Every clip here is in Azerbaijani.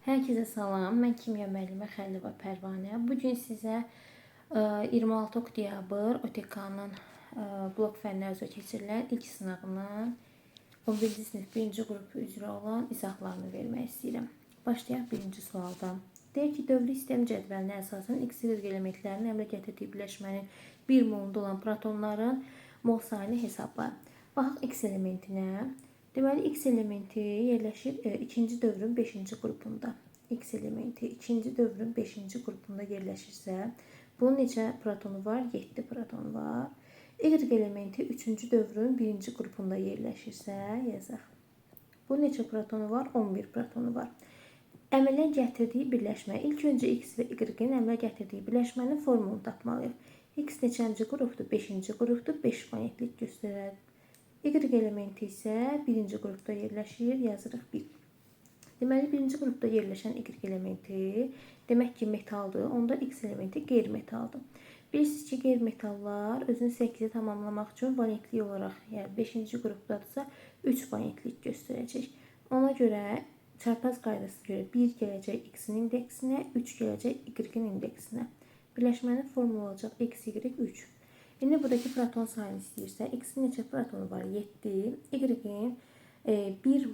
Herkese salam. Mən kimya müəllimi Xəlilova Pərvanə. Bu gün sizə 26 oktyabr OTK-nın blok fənlər üzrə keçirilən ilk sınağının 11-ci sinif 1-ci qrupu üzrə olan izahlarını vermək istəyirəm. Başlayaq birinci sualdan. Deyək ki, dövrü sistem cədvəlinə əsasən X elementlərinin əmələ gətirdiyi birləşmənin 1 molunda olan protonların mol sayını hesablayın. Baxaq X elementinə. Deməli, X elementi yerləşir ikinci dövrün 5-ci qrupunda. X elementi ikinci dövrün 5-ci qrupunda yerləşirsə, bunun neçə protonu var? 7 protonu var. Y elementi 3-cü dövrün 1-ci qrupunda yerləşirsə, yazaq. Bunun neçə protonu var? 11 protonu var. Əmələ gətirdiyi birləşmə. İlk öncə X və Y-in əmələ gətirdiyi birləşmənin formulunu tapmalıyıq. X neçənci qrupdur? 5-ci qrupdur. 5 magnetlik göstərər. Y elementi isə 1-ci qrupda yerləşir, yazırıq 1. Deməli, 1-ci qrupda yerləşən Y elementi demək ki, metaldır. Onda X elementi qeyri-metaldır. Bilirsiniz ki, qeyri-metallar özünü 8-ə tamamlamaq üçün valentlik olaraq, yəni 5-ci qrupdadırsa 3 valentlik göstərəcək. Ona görə çarpaz qaydasına görə 1 gələcək X-in indeksinə, 3 gələcək Y-in indeksinə. Birləşmənin formulu olacaq X, Y, 3. İndi buradakı proton sayını istəyirsə, X-in neçə protonu var? 7. Y-in 1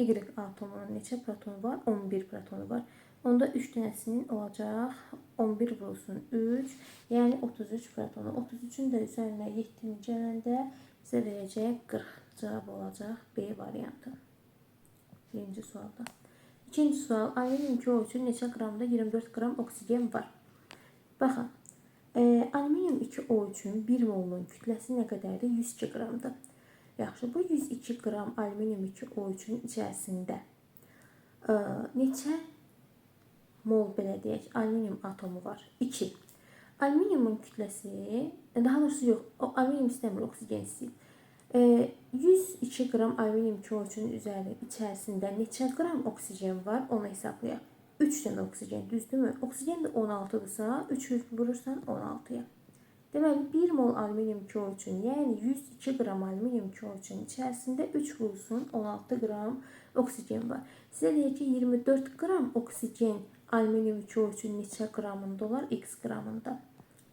Y atomunun neçə protonu var? 11 protonu var. Onda 3 dənəsinin olacaq 11 vurulsun 3, yəni 33 protonu. 33-ün də üzərinə 7-ni gələndə bizə verəcək 40. Cavab olacaq B variantı. Birinci sualda. İkinci sual. Alüminium klorür neçə qramda 24 qram oksigen var? Baxın. Alüminium 2O üçün 1 molun kütləsi nə qədərdir? 102 qramdır. Yaxşı, bu 102 qram alüminium 2O üçün içərisində neçə mol belə deyək, alüminium atomu var? 2. Alüminiumun kütləsi, daha doğrusu yox, alüminium istəmir, oksigen istəyir. 102 qram alüminium 2O üçün içərisində neçə qram oksigen var? Onu hesablayaq. 3 dənə oksigen, düzdürmü? Oksigen də 16-dırsa, 3 vurursan 16-ya. Deməli, 1 mol alüminium 2O üçün, yəni 102 qram alüminium 2O üçün içərisində 3 vurulsun 16 qram oksigen var. Sizə deyək ki, 24 qram oksigen alüminium 2O üçün neçə qramında olar? X qramında.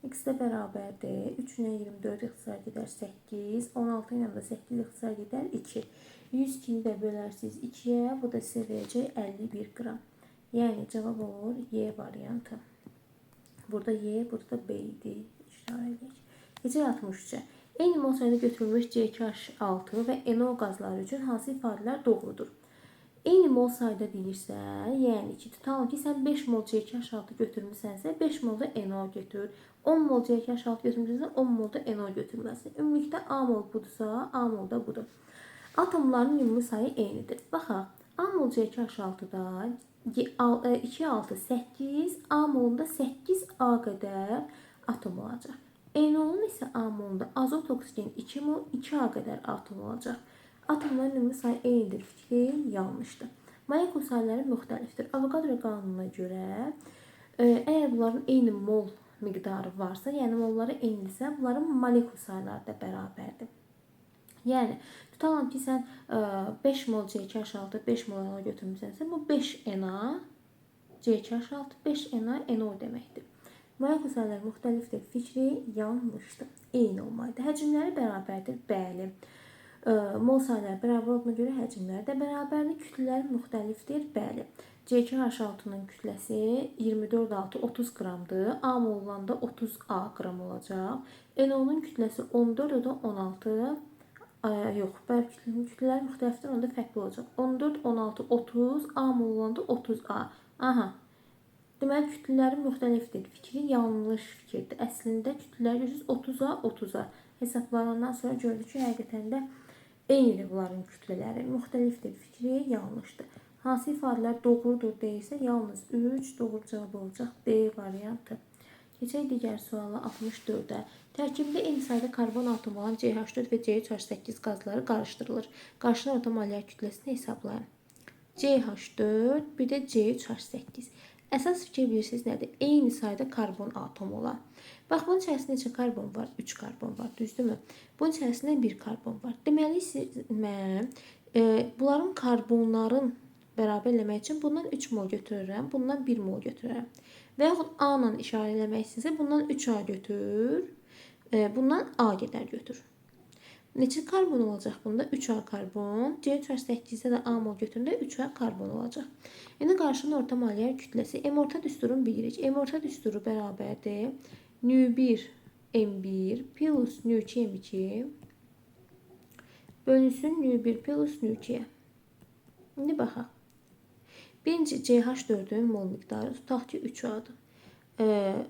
X də bərabərdir. 3 ilə 24 ixtisar gedər 8, 16 ilə də 8 ixtisar gedər 2. 102-ni də bölərsiniz 2-yə, bu da sizə verəcək 51 qram. Yəni, cavab olur Y variantı. Burada Y, burada B idi. İşarə edək. Gecə 63-ə. Eyni mol sayında götürülmüş C2H6 və NO qazları üçün hansı ifadələr doğrudur? Eyni mol sayda deyirsə, yəni ki, tutalım ki, sən 5 mol C2H6 götürmüsənsə, 5 mol da NO götür. 10 mol C2H6 götürmüsənsə, 10 mol da NO götürməlisən. Ümumilikdə A mol budursa, A mol da budur. Atomların ümumi sayı eynidir. Baxaq, A mol C2H6-da 2, 6, 8, A molunda 8A qədər atom olacaq. NO-nun isə A molunda azot oksigen 2 mol, 2A qədər atom olacaq. Atomların ümumi sayı eynidir. Fikri yanlışdır. Molekul sayıları müxtəlifdir. Avogadro qanununa görə, əgər bunların eyni mol miqdarı varsa, yəni molları eynidirsə, bunların molekul sayıları da bərabərdir. Yəni, tutalım ki, sən 5 mol C2H6, 5 mol NO götürmüsənsə, bu 5Na C2H6, 5Na NO deməkdir. Molekul sayıları müxtəlifdir. Fikri yanlışdır. Eyni olmalıdır. Həcmləri bərabərdir. Bəli. Mol sayıları bərabər olduğuna görə həcmləri də bərabərdir. Kütlələri müxtəlifdir. Bəli. C2H6-nın kütləsi 24,6 30 qramdır. A molunda 30A qram olacaq. NO-nun kütləsi 14, o da 16. Yox, kütlələr müxtəlifdir, onda fərqli olacaq. 14, 16, 30, A molunda 30A. Aha. Deməli, kütlələri müxtəlifdir. Fikri yanlış fikirdir. Əslində kütlələri 30A, 30A. Hesablanandan sonra gördük ki, həqiqətən də eynidir bunların kütlələri. Müxtəlifdir. Fikri yanlışdır. Hansı ifadələr doğrudur deyilsə, yalnız 3 doğru cavab olacaq. D variantı. Keçək digər suala 64-ə. Tərkibində eyni sayda karbon atomu olan CH4 və CH8 qazları qarışdırılır. Qarşıdan orta molekyar kütləsini hesablayın. CH4, bir də CH8. Əsas fikir bilirsiniz nədir? Eyni sayda karbon atomu olan. Bax, bunun içərisində neçə karbon var? 3 karbon var, düzdürmü? Bunun içərisində 1 karbon var. Deməli, mən bunların karbonların bərabər eləmək üçün bundan 3 mol götürürəm, bundan 1 mol götürürəm. Və yaxud A ilə işarə eləmək istəsə, bundan 3A götür, bundan A qədər götür. Neçə karbon olacaq bunda? 3A karbon. C3H8-də də A mol götürəndə 3A karbon olacaq. İndi qarşının orta molekyar kütləsi. M orta düsturunu bilirik. M orta düsturu bərabərdir. Nü1 M1 plus Nü2 M2 bölünsün Nü1 plus Nü2'yə. İndi baxaq. Birinci CH4'ün mol miqdarı tutaq ki 3A'dır.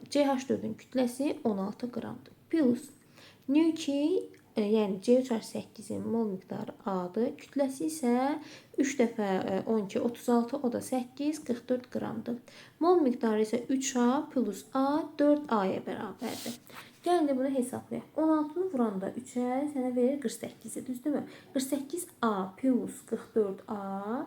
CH4'ün kütləsi 16 qramdır. Plus Nü2, yəni C3H8-in mol miqdarı A'dır. Kütləsi isə 3 dəfə 12, 36, o da 8, 44 qramdır. Mol miqdarı isə 3A plus A 4A'ya bərabərdir. Gəlin bunu hesablayaq. 16-nı vuranda 3'ə sənə verir 48'i, düzdürmü? 48A plus 44A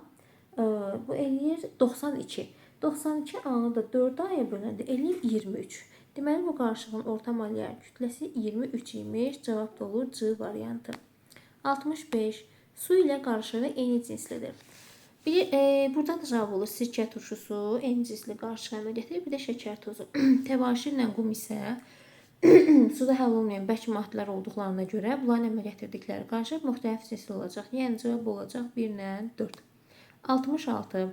bu eləyir 92. 92 A-nı da 4A'ya böləndə eləyir 23. Deməli bu qarışığın orta molekyar kütləsi 23 imiş. Cavab da olur C variantı. 65. Su ilə qarışığı eyni cinslidir. Burada da cavab olur sirkə turşusu, eyni cinsli qarışıq əmələ gətirir. Bir də şəkər tozu. Təbaşirlə qum isə suda həll olmayan bərk maddələr olduqlarına görə bunların əmələ gətirdikləri qarışıq müxtəlif cinsli olacaq. Yəni cavab olacaq 1 ilə 4. 66.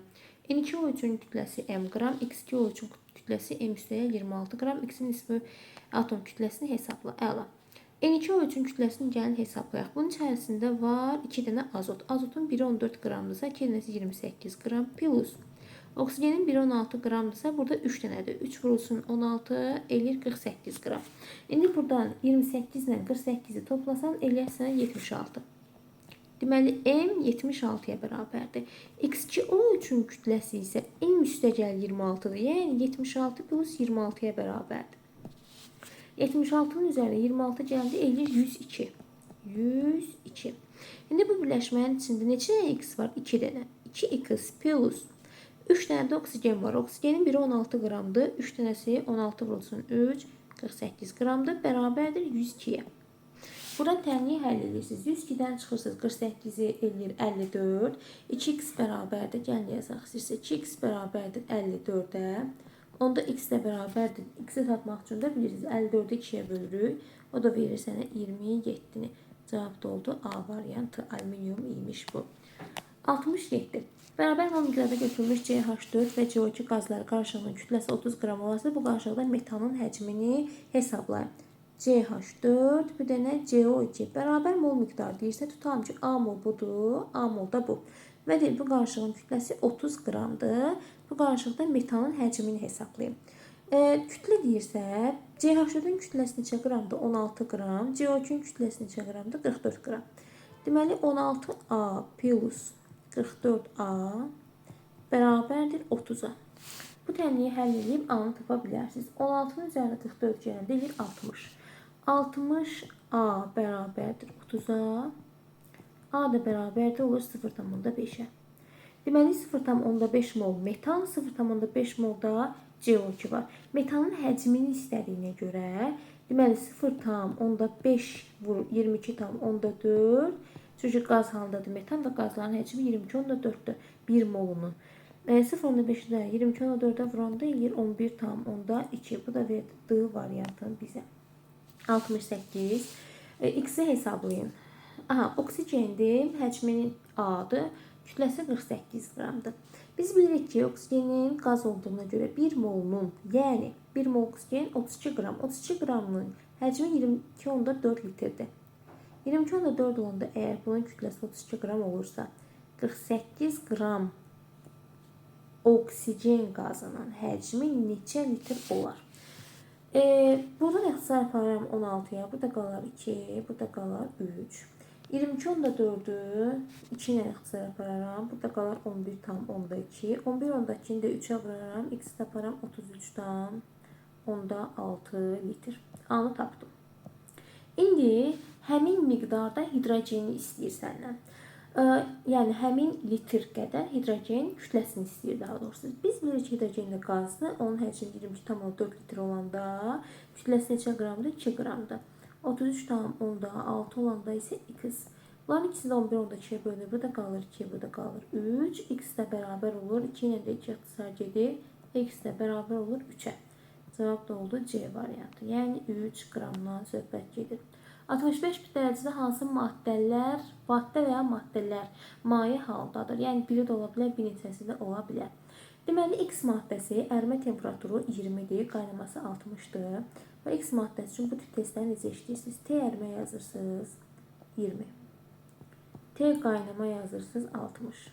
N2O3-ün kütləsi m qram, X2O3-ün kütləsi m üstəyə 26 qram, X-in nisbi atom kütləsini hesabla. Əla. N2O3-ün kütləsini gəlin hesablayaq. Bunun içərisində var 2 dənə azot. Azotun biri 14 qramdırsa, 2 dənəsi 28 qram plus. Oksigenin biri 16 qramdırsa, burada 3 dənədir. 3 vurulsun 16 eləyir 48 qram. İndi buradan 28 ilə 48-i toplasan eləyərsən 76. Deməli, M 76-ya bərabərdir. X2O3-ün kütləsi isə M üstəgəl 26-dır. Yəni 76 plus 26-ya bərabərdir. 76-nın üzərinə 26 gəldi, eləyir 102. 102. İndi bu birləşmənin içində neçə dənə X var? 2 dənə. 2X plus 3 dənə də oksigen var. Oksigenin biri 16 qramdır. 3 dənəsi 16 vurulsun 3, 48 qramdır. Bərabərdir 102-yə. Buradan tənliyi həll edirsiniz. 102-dən çıxırsınız. 48-i eləyir 54. 2x bərabərdir. Gəlin yazaq istəyirsə. 2x bərabərdir 54-ə. Onda x də bərabərdir. X-i tapmaq üçün də bilirsiniz. 54-ü 2-yə bölürük. O da verir sənə 27-ni. Cavab da oldu A variantı. Alüminium imiş bu. 67. Bərabər mol miqdarda götürülmüş CH4 və CO2 qazları qarışığının kütləsi 30 qram olası. Bu qarışıqda metanın həcmini hesablayın. CH4, bir dənə CO2 bərabər mol miqdarı deyirsə, tutalım ki, A mol budur, A mol da bu. Və deyil, bu qarışığın kütləsi 30 qramdır. Bu qarışıqda metanın həcmini hesablayın. Kütlə deyirsə, CH4-ün kütləsi neçə qramdır? 16 qram. CO2-ün kütləsi neçə qramdır? 44 qram. Deməli, 16A plus 44A bərabərdir 30-a. Bu tənliyi həll edib A-nı tapa bilərsiniz. 16-nın üzərinə 44 gələndə eləyir 60. 60A bərabərdir 30-a. A da bərabərdir olur 0,5-ə. Deməli 0,5 mol metan, 0,5 mol da CO2 var. Metanın həcmini istədiyinə görə, deməli 0,5 vurur 22,4. Çünki qaz halındadır metan və qazların həcmi 22,4-dür 1 molunun. 0,5-də 22,4-ə vuranda eləyir 11,2. Bu da verdi D variantını bizə. 68. X-i hesablayın. Aha, oksigendir, həcminin A-dır, kütləsi 48 qramdır. Biz bilirik ki, oksigenin qaz olduğuna görə 1 molunun, yəni 1 mol oksigen 32 qram. 32 qramının həcmi 22,4 litrdir. 22,4 olanda əgər bunun kütləsi 32 qram olursa, 48 qram oksigen qazının həcmi neçə litr olar? Buradan ixtisar aparıram 16-ya, burada qalar 2, burada qalar 3. 22,4-ü 2 ilə ixtisar aparıram, burada qalar 11,2. 11,2-ni də 3-ə vuraram, x taparam 33,6 litr. A-nı tapdım. İndi həmin miqdarda hidrogeni istəyir səndən. Yəni həmin litr qədər hidrogen kütləsini istəyir daha doğrusu. Biz bilirik ki, hidrogen də qazdır. Onun həcmi 22,4 litr olanda kütləsi neçə qramdır? 2 qramdır. 33,6 olanda isə x. Bunların ikisi də 11 onda 2-yə bölünür. Burada qalır 2, burada qalır 3. X də bərabər olur. 2 ilə də 2 ixtisar gedir. X də bərabər olur 3-ə. Cavab da oldu C variantı. Yəni 3 qramdan söhbət gedir. 65 bit dərəcədə hansı maddələr, maddə və ya maddələr maye haldadır? Yəni biri də ola bilər, bir neçəsi də ola bilər. Deməli, X maddəsi ərimə temperaturu 20-dir, qaynaması 60-dır. Və X maddəsi üçün bu tip testləri necə işləyirsiniz? T ərimə yazırsınız 20. T qaynama yazırsınız 60.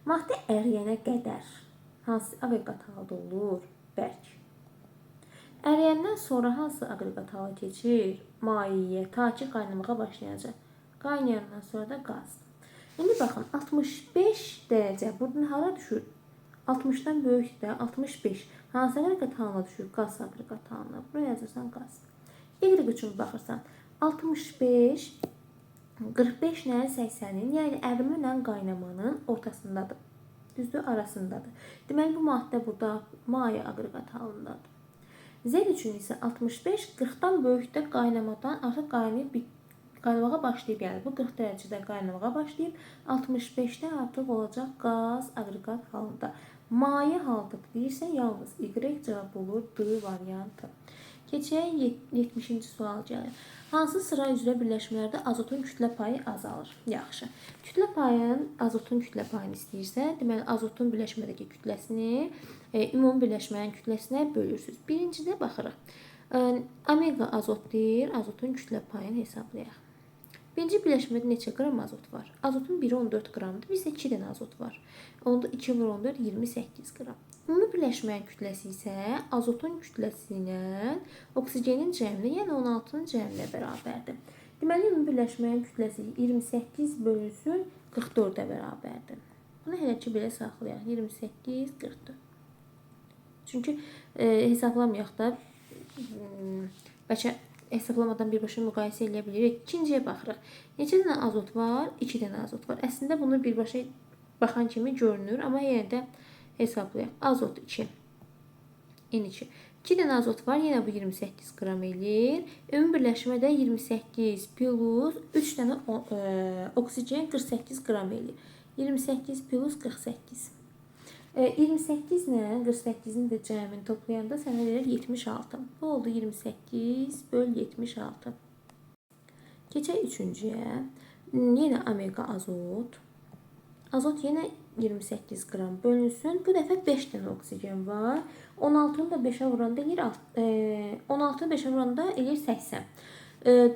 Maddə əriyənə qədər hansı aqreqat halda olur? Bərk. Əriyəndən sonra hansı aqreqat hala keçir? Mayeyə, ta ki qaynamağa başlayacaq. Qaynayandan sonra da qaz. İndi baxın, 65 dərəcə buradan hara düşür? 60-dan böyükdə 65. Hansı aqreqat halına düşür? Qaz aqreqat halına. Buraya yazırsan qaz. Y üçün baxırsan, 65, 45 ilə 80-in, yəni ərimə ilə qaynamanın ortasındadır. Düzdür, arasındadır. Deməli, bu maddə burada maye aqreqat halındadır. Z üçün isə 65, 40-dan böyükdə qaynamadan artıq qaynamağa başlayıb, yəni bu 40 dərəcədə qaynamağa başlayıb, 65-də artıq olacaq qaz aqreqat halında. Maye halda deyirsə, yalnız Y cavab olur, D variantı. Keçək 70-ci sual gəlir. Hansı sıra üzrə birləşmələrdə azotun kütlə payı azalır? Yaxşı. Kütlə payın, azotun kütlə payını istəyirsə, deməli azotun birləşmədəki kütləsini ümumi birləşmənin kütləsinə bölürsünüz. Birincidə baxırıq. Omega azot deyir, azotun kütlə payını hesablayaq. Birinci birləşmədə neçə qram azot var? Azotun biri 14 qramdır, bizdə 2 dənə azot var. Onda 2 vur 14, 28 qram. Ümumi birləşmənin kütləsi isə azotun kütləsi ilə oksigenin cəmli, yəni 16-nın cəmlinə bərabərdir. Deməli, ümumi birləşmənin kütləsi 28 bölünsün 44-ə bərabərdir. Bunu hələ ki belə saxlayaq. 28, 44. Çünki hesablamayaq da, bəlkə hesablamadan birbaşa müqayisə edə bilirik. İkinciyə baxırıq. Neçə dənə azot var? 2 dənə azot var. Əslində bunu birbaşa baxan kimi görünür, amma yenə də hesablayaq. Azot 2. N2. 2 dənə azot var, yenə bu 28 qram eləyir. Ümumi birləşmədə 28 plus 3 dənə oksigen 48 qram eləyir. 28 plus 48. 28 ilə 48-in də cəmini toplayanda sənə verir 76. Bu oldu 28 böl 76. Keçək üçüncüyə. Yenə omega azot. Azot yenə 28 qram bölünsün. Bu dəfə 5 dənə oksigen var. 16-nı da 5-ə vuranda eləyir 16-nı 5-ə vuranda eləyir 80.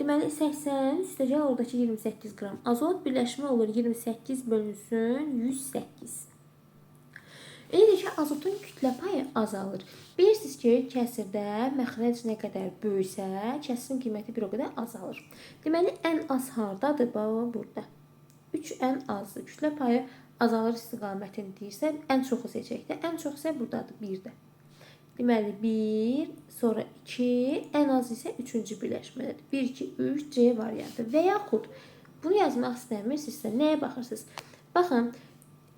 Deməli 80 üstəcə oradakı 28 qram azot birləşmə olur 28 bölünsün 108. Elə ki, azotun kütlə payı azalır. Bilirsiniz ki, kəsirdə məxrəc nə qədər böyüksə, kəsirin qiyməti bir o qədər azalır. Deməli, ən az hardadır? Burada. 3 ən azdır. Kütlə payı azalır istiqamətini deyirsə, ən çoxu seçəkdə. Ən çox isə buradadır, 1-də. Deməli, 1, sonra 2, ən az isə 3-cü birləşmədədir. 1, 2, 3, C variantı. Və yaxud bunu yazmaq istəmirsinizsə, nəyə baxırsınız? Baxın,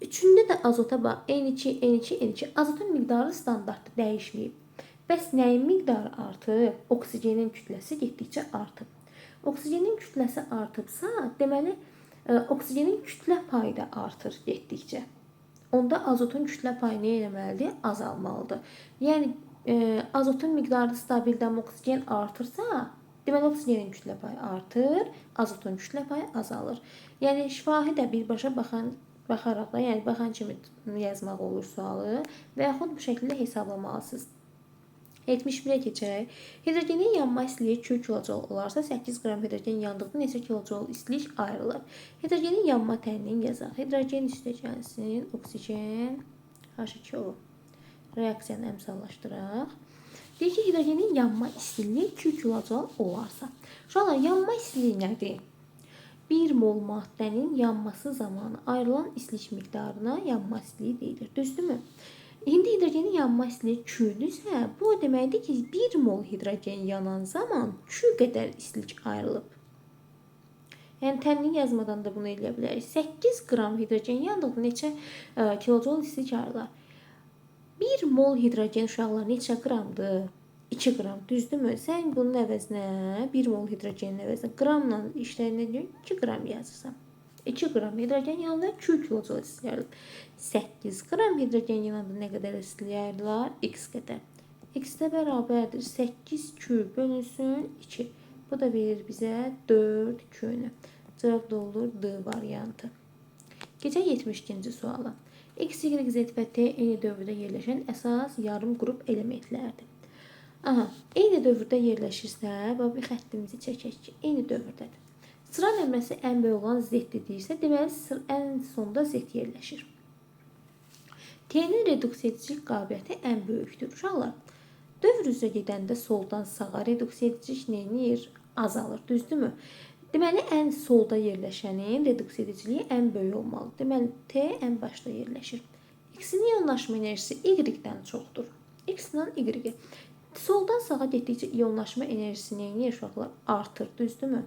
üçündə də azota bax, N2, N2, N2. Azotun miqdarı standartda dəyişməyib. Bəs nəyin miqdarı artıb? Oksigenin kütləsi getdikcə artıb. Oksigenin kütləsi artıbsa, deməli, oksigenin kütlə payı da artır getdikcə. Onda azotun kütlə payı nə etməlidir? Azalmalıdır. Yəni, azotun miqdarı stabildən oksigen artırsa, deməli, oksigenin kütlə payı artır, azotun kütlə payı azalır. Yəni, şifahi də birbaşa baxaraq da, yəni baxan kimi yazmaq olur sualı və yaxud bu şəkildə hesablamalısınız. 71-ə keçərək. Hidrogenin yanma istiliyi 2 kilojol olarsa 8 qram hidrogen yandıqda neçə kilojol istilik ayrılır? Hidrogenin yanma tənini yazaq. Hidrogen üstəcənsin, oksigen H2O. Reaksiyanı əmsallaşdıraq. Deyir ki, hidrogenin yanma istiliyi 2 kilojol olarsa. Uşaqlar, yanma istiliyi nədir? 1 mol maddənin yanması zamanı ayrılan istilik miqdarına yanma istiliyi deyilir. Düzdürmü? İndi hidrogenin yanma istiliyi Q-dürsə, bu deməkdir ki, 1 mol hidrogen yanan zaman Q qədər istilik ayrılıb. Yəni, tənini yazmadan da bunu eləyə bilərik. 8 qram hidrogen yandıqda neçə kilojol istilik ayrılar? 1 mol hidrogen uşaqlar neçə qramdır? 2 qram, düzdürmü? Sən bunun əvəzinə 1 mol hidrogenin əvəzinə qramla işləyəndə 2 qram yazırsan. 2 qram hidrogen yanında 2 kilojul istəyirlər. 8 qram hidrogen yanında nə qədər istəyirlər? X qədər. X də bərabərdir 8 küp bölünsün 2. Bu da verir bizə 4 küpünü. Cavab da olur D variantı. Keçək 72-ci suala. X, Y, Z və T eyni dövrdə yerləşən əsas yarım qrup elementlərdir. Aha, eyni dövrdə yerləşirsə, bir xəttimizi çəkək ki, eyni dövrdədir. Sıra nömrəsi ən böyük olan Z deyirsə, deməli ən sonda Z yerləşir. T-nin reduksiya edicilik qabiliyyəti ən böyükdür. Uşaqlar, dövr üzrə gedəndə soldan sağa reduksiya edicilik neyinir? Azalır, düzdürmü? Deməli, ən solda yerləşənin reduksiya ediciliyi ən böyük olmalıdır. Deməli, T ən başda yerləşir. X-in iyonlaşma enerjisi Y-dən çoxdur. X-dən Y. Soldan sağa getdikcə iyonlaşma enerjisi neyinir uşaqlar? Artır, düzdürmü?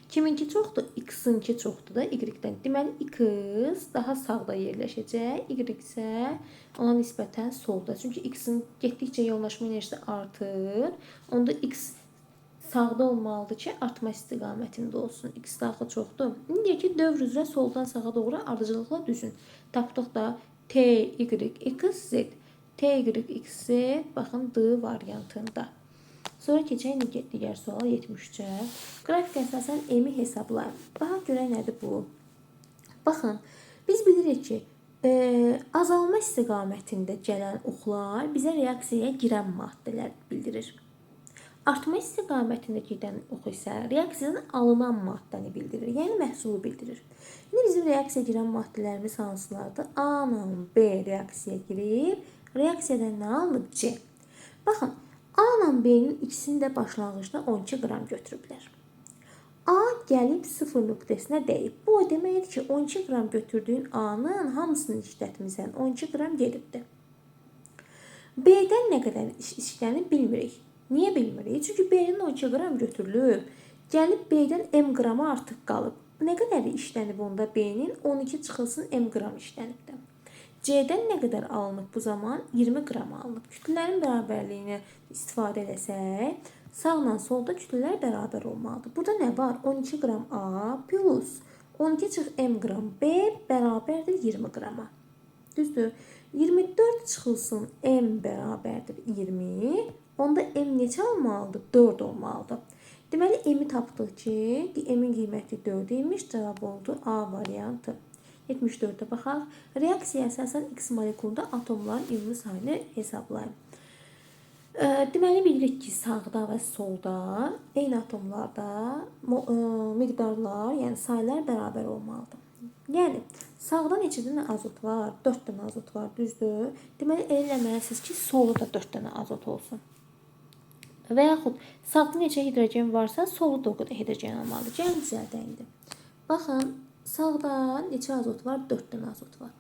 Kiminki çoxdur? X-inki çoxdur da Y-dən. Deməli, X daha sağda yerləşəcək, Y isə ona nisbətən solda. Çünki X-in getdikcə iyonlaşma enerjisi artır. Onda X sağda olmalıdır ki, artma istiqamətində olsun. X daxil çoxdur. İndi deyək ki, dövr üzrə soldan sağa doğru ardıcılıqla düzün. Tapdıq da T, Y, X, Z. T, Y, X, Z. Baxın, D variantında. Sonra keçək digər suala 73-ə. Qrafik əsasən M-i hesablayın. Bax, görək nədir bu? Baxın, biz bilirik ki, azalma istiqamətində gələn oxlar bizə reaksiyaya girən maddələr bildirir. Artma istiqamətində gedən ox isə reaksiyadan alınan maddəni bildirir, yəni məhsulu bildirir. İndi bizim reaksiyaya girən maddələrimiz hansılardır? A ilə B reaksiyaya girib, reaksiyadan nə alınıb? C. Baxın, A ilə B-nin ikisini də başlanğıcda 12 qram götürüblər. A gəlib 0 nöqtəsinə dəyib. Bu o deməkdir ki, 12 qram götürdüyün A-nın hamısını işlətmirsən, 12 qram gedibdir. B-dən nə qədər işlənib bilmirik. Niyə bilmirik? Çünki B-nin 12 qram götürülüb, gəlib B-dən M qramı artıq qalıb. Nə qədər işlənib onda B-nin? 12 çıxılsın M qram işlənibdir. C-dən nə qədər alınıb bu zaman? 20 qram alınıb. Kütlələrin bərabərliyini istifadə eləsək, sağla solda kütlələr bərabər olmalıdır. Burada nə var? 12 qram A plus 12 çıx M qram B bərabərdir 20 qrama. Düzdür? 24 çıxılsın M bərabərdir 20. Onda M neçə olmalıdır? 4 olmalıdır. Deməli, M-i tapdıq ki, M-in qiyməti 4 imiş. Cavab oldu A variantı. 74-də baxaq. Reaksiya əsasən X molekulunda atomların ümumi sayını hesablayın. Deməli, bilirik ki, sağda və solda eyni atomlarda miqdarlar, yəni saylar bərabər olmalıdır. Yəni, sağda neçə dənə azot var? 4 dənə azot var, düzdür? Deməli, eləməlisiniz ki, solda da 4 dənə azot olsun. Və yaxud, sağda neçə hidrogen varsa, solda da o qədər hidrogen olmalıdır. Gəlin düzəldək indi. Baxın, sağda neçə azot var? 4 dənə azot var.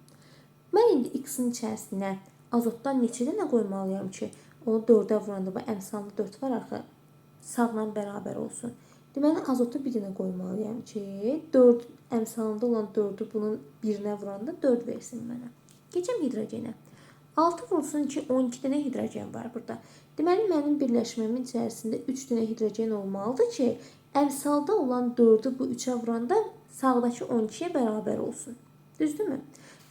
Mən indi X-in içərisinə azotdan neçə dənə qoymalıyam ki, onu 4-ə vuranda bu əmsalda 4 var axı, sağla bərabər olsun. Deməli, azotu bir dənə qoymalıyam ki, 4 əmsalında olan 4-ü bunun birinə vuranda 4 versin mənə. Keçəm hidrogenə. 6 vursun ki, 12 dənə hidrogen var burada. Deməli, mənim birləşməmin içərisində 3 dənə hidrogen olmalıdır ki, əmsalda olan 4-ü bu 3-ə vuranda sağdakı 12-yə bərabər olsun. Düzdürmü?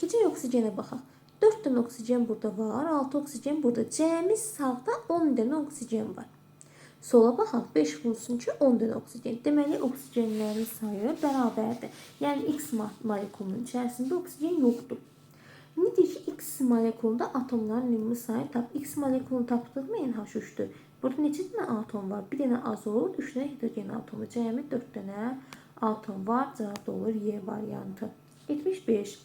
Keçək oksigenə baxaq. 4 dənə oksigen burada var, 6 oksigen burada. Cəmi sağda 10 dənə oksigen var. Sola baxaq, 5 vursun ki, 10 dənə oksigen. Deməli, oksigenlərin sayı bərabərdir. Yəni, X molekulunun içərisində oksigen yoxdur. İndi deyək ki, X molekulunda atomların ümumi sayı tap. X molekulunu tapdıq mı? NH3-dür. Burada neçə dənə atom var? Bir dənə azot, 3 dənə hidrogen atomu. Cəmi 4 dənə atom var. Cavab da olur Y variantı. 75.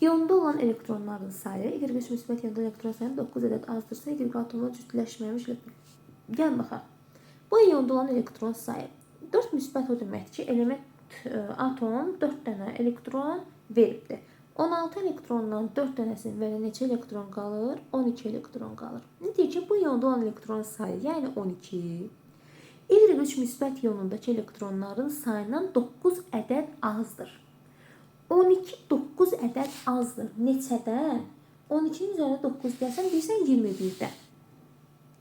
İyonda olan elektronların sayı, Y3 müsbət iyonda elektron sayı 9 ədəd azdırsa, Y atomla cütləşməmiş gəl baxaq. Bu iyonda olan elektron sayı 4 müsbət o deməkdir ki, element atom 4 dənə elektron veribdir. 16 elektrondan 4 dənəsinin verən neçə elektron qalır? 12 elektron qalır. İndi deyək ki, bu iyonda olan elektron sayı, yəni 12, Y3 müsbət iyonundakı elektronların sayından 9 ədəd azdır. 12 9 ədəd azdır. Neçədən? 12-nin üzərində 9 deyəsən, deyirsən 21-dən.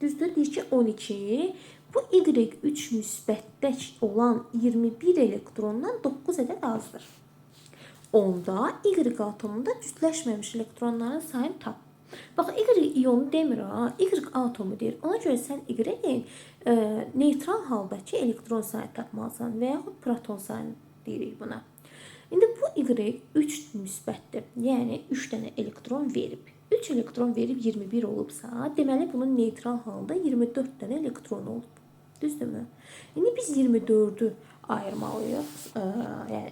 Düzdür? Deyir ki 12. Bu Y3 müsbətdə olan 21 elektrondan 9 ədəd azdır. Onda Y atomunda cütləşməmiş elektronların sayını tap. Bax, Y iyonu demir ha, Y atomu deyir. Ona görə sən Y-in neytral haldakı elektron sayını tapmalısan və yaxud proton sayını deyirik buna. İndi bu Y 3 müsbətdir. Yəni 3 dənə elektron verib. 3 elektron verib 21 olubsa, deməli bunun neytral halda 24 dənə elektron olub. Düzdürmü? İndi biz 24'ü ayırmalıyıq. Yəni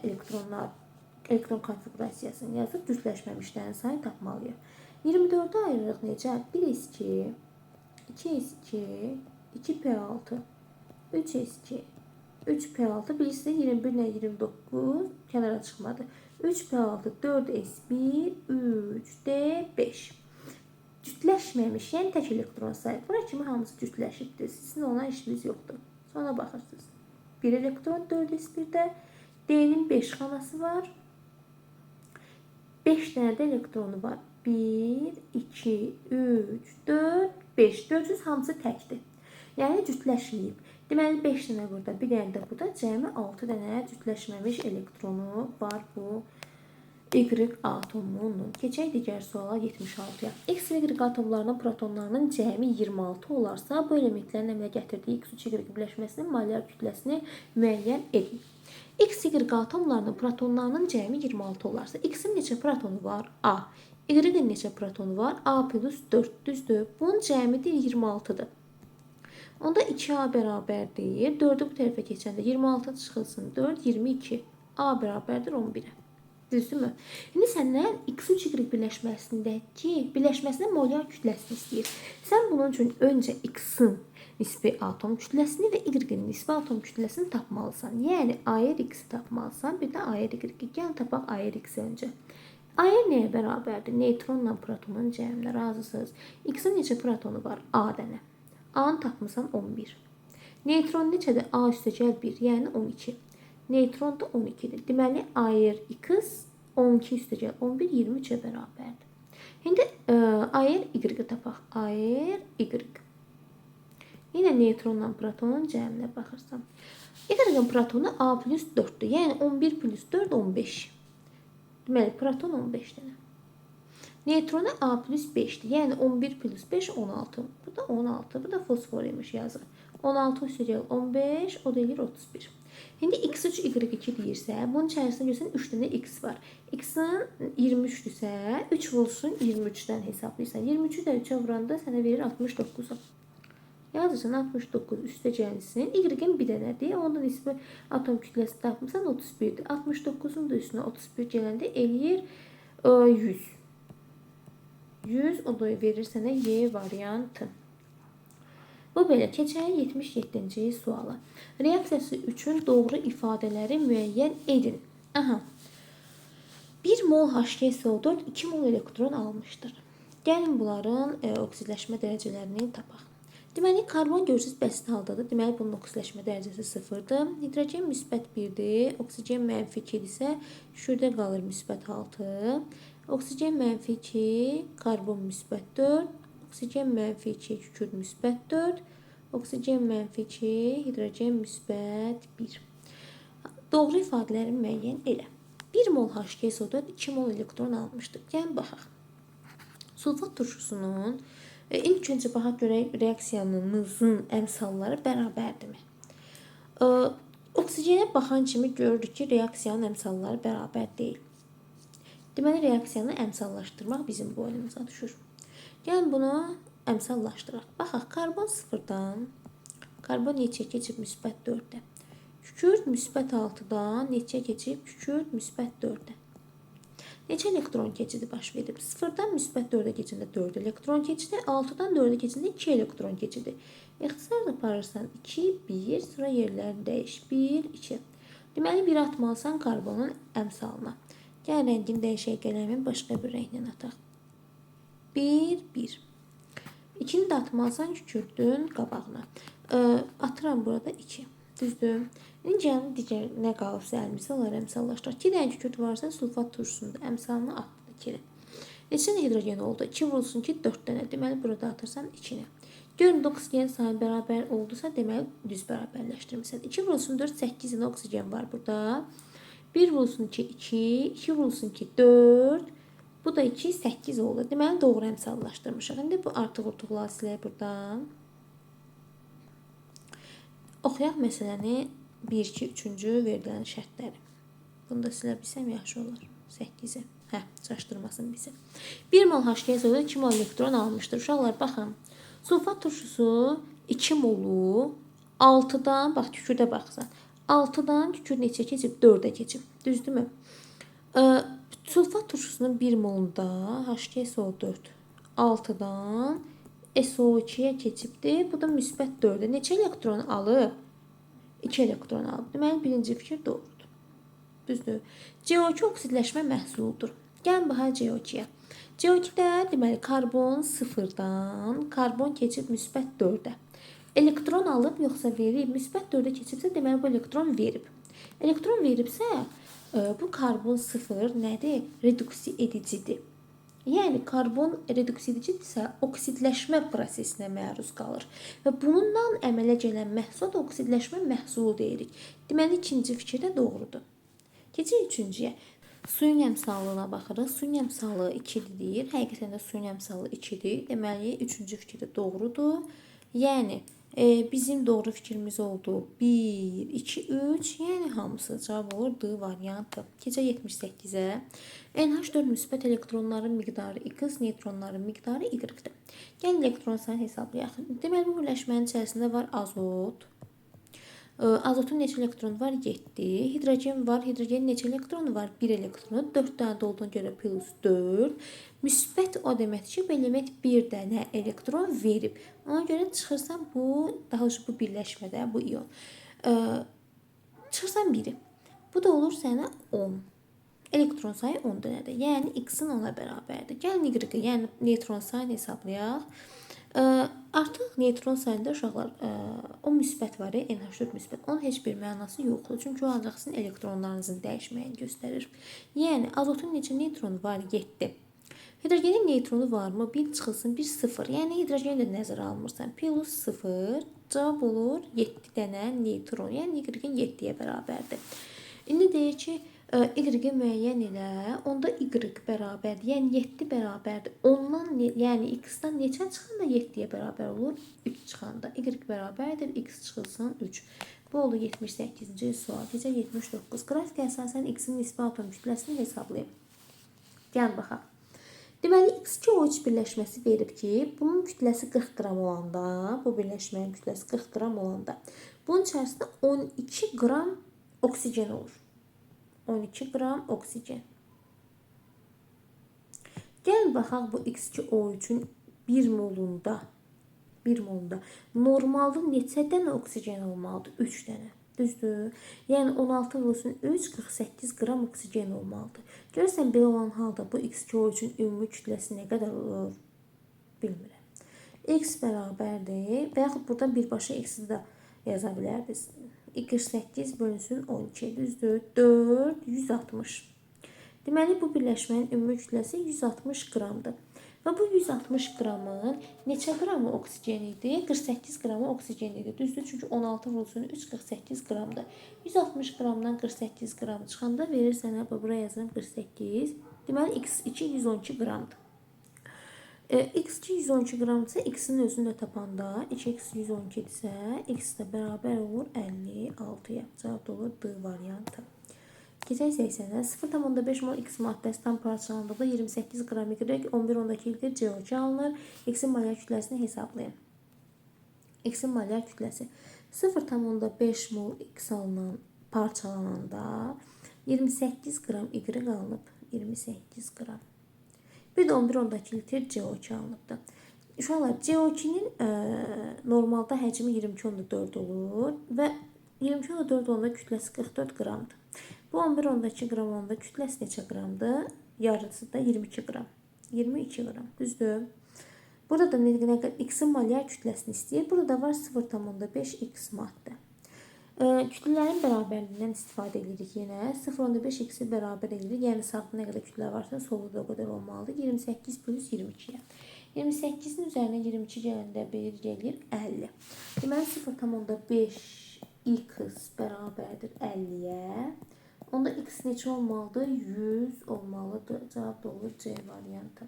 elektron konfigurasiyasını yazıb cütləşməmişlərin sayını tapmalıyıq. 24'ü ayırırıq necə? 1s2, 2s2, 2p6, 3s2, 3p6, birisi 21 ilə 29 kənara çıxmadı. 3p6, 4s1, 3d5. Cütləşməmiş, yəni tək elektron sayı. Bura kimi hamısı cütləşibdir. Sizin ona işiniz yoxdur. Sonra baxırsınız. 1 elektron 4s1'də, D'nin 5 xanası var. 5 dənə də elektronu var. 1, 2, 3, 4, 5. Gördünüz, hamısı təkdir. Yəni cütləşməyib. Deməli 5 dənə burada, bir dənə də burada, cəmi 6 dənə cütləşməmiş elektronu var bu Y atomunun. Keçək digər suala 76-ya. X və Y atomlarının protonlarının cəmi 26 olarsa, bu elementlərin əmələ gətirdiyi X3 Y birləşməsinin molyar kütləsini müəyyən edin. X, Y atomlarının protonlarının cəmi 26 olarsa, X-in neçə protonu var? A. Y-in neçə protonu var? A plus 4, düzdür. Bunun cəmidir 26'dır. Onda 2A bərabərdir. 4'ü bu tərəfə keçəndə 26 çıxılsın 4, 22. A bərabərdir 11'ə. Düzdürmü? İndi səndən X3Y birləşməsinin molyar kütləsini istəyir. Sən bunun üçün öncə X-in nisbi atom kütləsini və Y-in nisbi atom kütləsini tapmalısan. Yəni ARX-i tapmalısan, bir də ARY-i. Gəl tapaq ARX-i öncə. AR nəyə bərabərdir? Neytronla protonun cəminə, razısınız. X-in neçə protonu var? A dənə. A-nı tapmısan 11. Neytron neçədir? A üstəgəl 1, yəni 12. Neytron da 12'dir. Deməli ARX 12 üstəgəl 11, 23'ə bərabərdir. İndi ARY-i tapaq. ARY. Yine neytronla protonun cəminə baxırsam. Y-in protonu A plus 4'dür. Yəni 11 plus 4, 15. Deməli, proton 15 dənə. Neytronu A plus 5'dir. Yəni 11 plus 5, 16. Bu da 16. Bu da fosfor imiş, yazıq. 16 üstəgəl 15, o da eləyir 31. İndi X3, Y2 deyirsə, bunun içərisində görsən 3 dənə X var. X-in 23'dürsə, 3 vursun 23'dən hesablayırsan. 23'ü də 3'ə vuranda sənə verir 69'u. Yazırsan 69 üstəgəlsin. Y-in bir dənədir. Onda nisbi atom kütləsi tapmısan 31'dir. 69'un da üstünə 31 gələndə eləyir 100. 100 o da verir sənə Y variantı. Bu belə. Keçək 77-ci suala. Reaksiyası üçün doğru ifadələri müəyyən edin. Aha. 1 mol H2SO4 2 mol elektron almışdır. Gəlin bunların oksidləşmə dərəcələrini tapaq. Deməli, karbon görürsüz bəsit haldadır. Deməli, bunun oksidləşmə dərəcəsi 0'dır. Hidrogen müsbət 1'dir. Oksigen mənfi 2 isə şurada qalır müsbət 6. Oksigen mənfi 2, karbon müsbət 4. Oksigen mənfi 2, kükürt müsbət 4. Oksigen mənfi 2, hidrogen müsbət 1. Doğru ifadələri müəyyən elə. 1 mol H2SO4 2 mol elektron almışdır. Gəlin baxaq. Sulfat turşusunun ilk öncə baxaq görək reaksiyanımızın əmsalları bərabərdirmi? Oksigenə baxan kimi görürük ki, reaksiyanın əmsalları bərabər deyil. Deməli, reaksiyanı əmsallaşdırmaq bizim boynumuza düşür. Gəlin bunu əmsallaşdıraq. Baxaq, karbon 0'dan, karbon neçəyə keçib müsbət 4'ə. Kükürt müsbət 6'dan neçəyə keçib kükürt müsbət 4'ə. Neçə elektron keçidi baş verib? 0'dan müsbət 4'ə keçəndə 4 elektron keçidi, 6'dan 4'ə keçəndə 2 elektron keçidi. İxtisarla aparırsan 2, 1, sonra yerlərini dəyiş. 1, 2. Deməli, 1 atmalısan karbonun əmsalına. Gəl rəngini dəyişək, qələmin başqa bir rənglə ataq. 1, 1. 2'ni də atmalısan kükürdün qabağına. Atıram burada 2. Düzdür. İndi gəlin digər nə qalıbsa əlimizdə onları əmsallaşdıraq. 2 dənə kükürt varsa sulfat turşusunda əmsalını atdı 2'ni. Neçə dənə hidrogen oldu? 2 vurulsun ki 4 dənə. Deməli burada atırsan 2'ni. Görün də oksigen sayı bərabər oldusa, deməli düz bərabərləşdirmirsən. 2 vurulsun 4, 8 dənə oksigen var burada. 1 vurulsun 2, 2, 2 vurulsun 2, 4. Bu da 2, 8 oldu. Deməli doğru əmsallaşdırmışıq. İndi bu artıq-urtuqları silək buradan. Oxuyaq məsələni 1, 2, 3-cü verilən şərtləri. Bunu da silə bilsəm yaxşı olar. 8-i. Çaşdırmasın bizi. 1 mol H2SO-da 2 mol elektron almışdır. Uşaqlar baxın. Sulfat turşusu 2 molu 6-dan, bax tükürdə baxsan. 6-dan tükür neçə keçib? 4-ə keçib. Düzdürmü? Sulfat turşusunun 1 molunda H2SO4 6-dan SO2-yə keçibdir. Bu da müsbət 4-ə. Neçə elektron alıb? 2 elektron alıb. Deməli birinci fikir doğrudur. Düzdür. CO2 oksidləşmə məhsuludur. Gəlin baxaq CO2-yə. CO2-də deməli karbon 0-dan, karbon keçib müsbət 4-ə. Elektron alıb yoxsa verib? Müsbət 4-ə keçibsə deməli bu elektron verib. Elektron veribsə bu karbon 0 nədir? Reduksi edicidir. Yəni karbon reduksi edicidirsə oksidləşmə prosesinə məruz qalır və bununla əmələ gələn məhsul oksidləşmə məhsulu deyirik. Deməli ikinci fikir də doğrudur. Keçək üçüncüyə. Suyun əmsallığına baxırıq. Suyun əmsallığı 2-dir deyir. Həqiqətən də suyun əmsallığı 2-dir. Deməli üçüncü fikir də doğrudur. Yəni bizim doğru fikrimiz oldu 1, 2, 3. Yəni hamısı cavab olur D variantı. Keçək 78-ə. NH4 müsbət elektronların miqdarı X, neytronların miqdarı Y-dir. Gəlin elektron sayını hesablayaq. Deməli bu birləşmənin içərisində var azot. Azotun neçə elektronu var? 7. Hidrogen var. Hidrogenin neçə elektronu var? 1 elektronu. 4 dənə də olduğuna görə plus 4. Müsbət o deməkdir ki, bu element 1 dənə elektron verib. Ona görə çıxırsan bu, daha doğrusu bu birləşmədə, bu ion. Çıxırsan 1-i. Bu da olur sənə 10. Elektron sayı 10 dənədir. Yəni X-in 10-a bərabərdir. Gəlin Y-i, yəni neytron sayını hesablayaq. Artıq neytron sayında uşaqlar o müsbət var, NH4 müsbət. Onun heç bir mənası yoxdur. Çünki o ancaq sizin elektronlarınızın dəyişməyini göstərir. Yəni azotun neçə neytronu var? 7. Hidrogenin neytronu varmı? 1 çıxılsın 1 0. Yəni hidrogeni də nəzərə almırsan. Plus 0 cavab olur 7 dənə neytron. Yəni Y-in 7-yə bərabərdir. İndi deyir ki, Y-i müəyyən elə, onda Y bərabərdir. Yəni 7 bərabərdir. Ondan, yəni X-dan neçə çıxanda 7-yə bərabər olur? 3 çıxanda. Y bərabərdir, X çıxılsın 3. Bu oldu 78-ci sual. Keçək 79. Qrafikə əsasən X-in nisbi atom kütləsini hesablayıb. Gəlin baxaq. Deməli, X2O3 birləşməsi verib ki, bunun kütləsi 40 qram olanda, bu birləşmənin kütləsi 40 qram olanda, bunun içərisində 12 qram oksigen olur. 12 qram oksigen. Gəlin baxaq bu X2O3-ün 1 molunda normalda neçə dənə oksigen olmalıdır? 3 dənə. Düzdür? Yəni 16 vurulsun 3, 48 qram oksigen olmalıdır. Görürsən, belə olan halda bu X2O3-ün ümumi kütləsi nə qədər olur? Bilmirəm. X bərabərdir və yaxud buradan birbaşa X-i də yaza bilərdiniz. 48 bölünsün 12, düzdür? 4, 160. Deməli, bu birləşmənin ümumi kütləsi 160 qramdır. Və bu 160 qramın neçə qramı oksigen idi? 48 qramı oksigen idi. Düzdür? Çünki 16 vurulsun 3, 48 qramdır. 160 qramdan 48 qram çıxanda verir sənə, buraya yazıram 48. Deməli, X2 112 qramdır. X2 112 qramdırsa, X-in özünü də tapanda 2x 112-dirsə, X də bərabər olur 56-ya. Cavab da olur D variantı. Keçək 80-ə. 0,5 mol X maddəsi tam parçalandıqda 28 qram Y, 11,2 litr CO2 alınır. X-in molyar kütləsini hesablayın. X-in molyar kütləsi 0,5 mol X parçalananda 28 qram Y alınıb. 28 qram. Bir də 11,2 litr CO2 alınıbdır. Uşaqlar, CO2-nin normalda həcmi 22,4 olur və 22,4 olanda kütləsi 44 qramdır. Bu 11,2 qram olanda kütləsi neçə qramdır? Yarısı da 22 qram. 22 qram, düzdür? Burada da X-in molyar kütləsini istəyir. Burada da var 0,5 X maddə. Kütlələrin bərabərliyindən istifadə edirik yenə. 0,5 X-i bərabər edirik. Yəni sağda nə qədər kütlə varsa, solda da o qədər olmalıdır. 28 plus 22-yə. 28'in üzərinə 22 gələndə 1 gəlir 50. Deməli 0,5 x bərabərdir 50-yə. Onda x neçə olmalıdır? 100 olmalıdır. Cavab da olur C variantı.